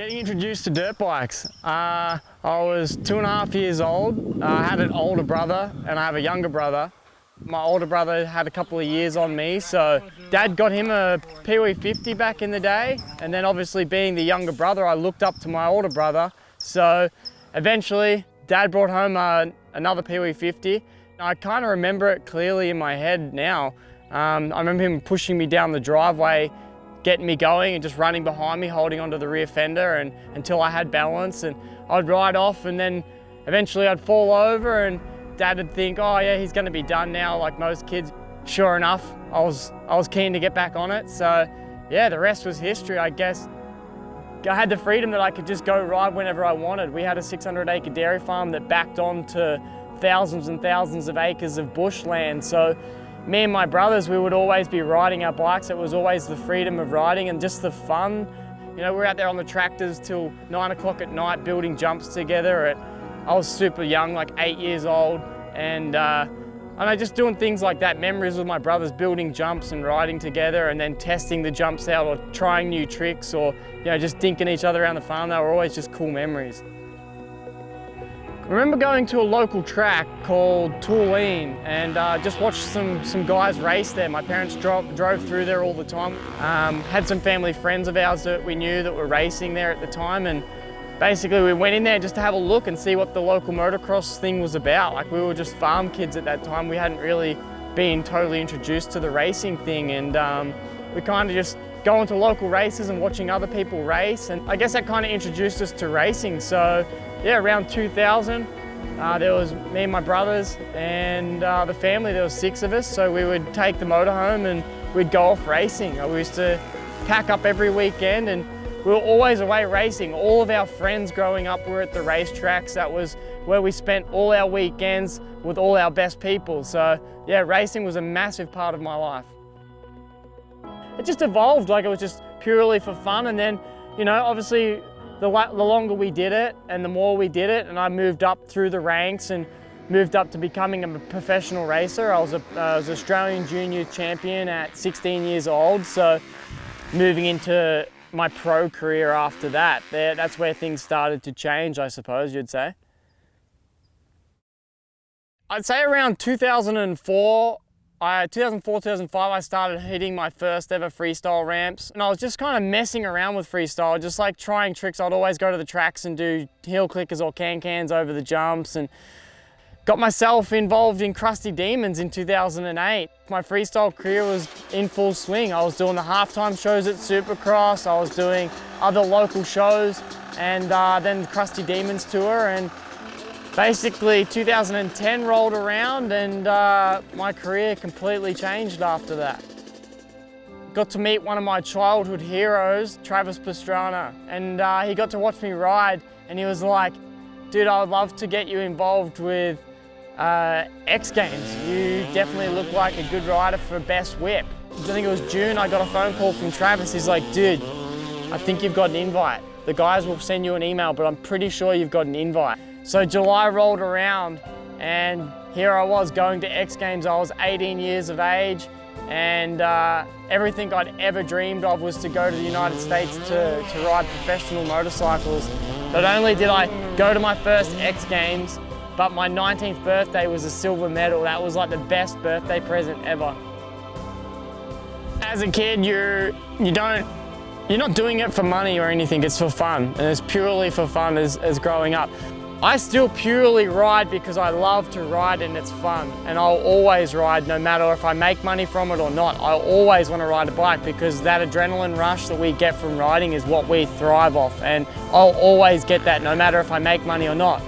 Getting introduced to dirt bikes. I was 2.5 years old. I had an older brother and I have a younger brother. My older brother had a couple of years on me, so Dad got him a Pee-wee 50 back in the day, and then obviously being the younger brother, I looked up to my older brother. So eventually Dad brought home another Pee-wee 50. I kind of remember it clearly in my head now. I remember him pushing me down the driveway, getting me going and just running behind me, holding onto the rear fender and until I had balance, and I'd ride off, and then eventually I'd fall over and Dad would think, oh yeah, he's gonna be done now, like most kids. Sure enough, I was keen to get back on it. So yeah, the rest was history, I guess. I had the freedom that I could just go ride whenever I wanted. We had a 600-acre dairy farm that backed onto thousands and thousands of acres of bushland. So me and my brothers, we would always be riding our bikes. It was always the freedom of riding and just the fun. You know, we were out there on the tractors till 9 o'clock at night building jumps together. I was super young, like 8 years old, and I just doing things like that, memories with my brothers, building jumps and riding together and then testing the jumps out or trying new tricks or, you know, just dinking each other around the farm. They were always just cool memories. I remember going to a local track called THOR and just watched some guys race there. My parents drove through there all the time. Had some family friends of ours that we knew that were racing there at the time, and basically we went in there just to have a look and see what the local motocross thing was about. Like, we were just farm kids at that time. We hadn't really been totally introduced to the racing thing, and we kind of just going to local races and watching other people race, and I guess that kind of introduced us to racing. So yeah, around 2000, there was me and my brothers and the family. There was 6 of us, so we would take the motorhome and we'd go off racing. We used to pack up every weekend and we were always away racing. All of our friends growing up were at the racetracks. That was where we spent all our weekends with all our best people. So yeah, racing was a massive part of my life. It just evolved, like it was just purely for fun, and then, you know, obviously the longer we did it and the more we did it, and I moved up through the ranks and moved up to becoming a professional racer. I was Australian junior champion at 16 years old, so moving into my pro career after that, that's where things started to change, I suppose you'd say. I'd say around 2004, 2005, I started hitting my first ever freestyle ramps, and I was just kind of messing around with freestyle, just like trying tricks. I'd always go to the tracks and do heel clickers or can-cans over the jumps, and got myself involved in Krusty Demons in 2008. My freestyle career was in full swing. I was doing the halftime shows at Supercross, I was doing other local shows, and then the Krusty Demons tour, and basically 2010 rolled around and my career completely changed after that. Got to meet one of my childhood heroes, Travis Pastrana, and he got to watch me ride, and he was like, dude, I would love to get you involved with X Games. You definitely look like a good rider for best whip. I think it was June, I got a phone call from Travis. He's like, dude, I think you've got an invite. The guys will send you an email, but I'm pretty sure you've got an invite. So July rolled around and here I was going to X Games. I was 18 years of age, and everything I'd ever dreamed of was to go to the United States to ride professional motorcycles. Not only did I go to my first X Games, but my 19th birthday was a silver medal. That was like the best birthday present ever. As a kid, you're not doing it for money or anything, it's for fun. And it's purely for fun as growing up. I still purely ride because I love to ride and it's fun. And I'll always ride, no matter if I make money from it or not. I always want to ride a bike because that adrenaline rush that we get from riding is what we thrive off. And I'll always get that no matter if I make money or not.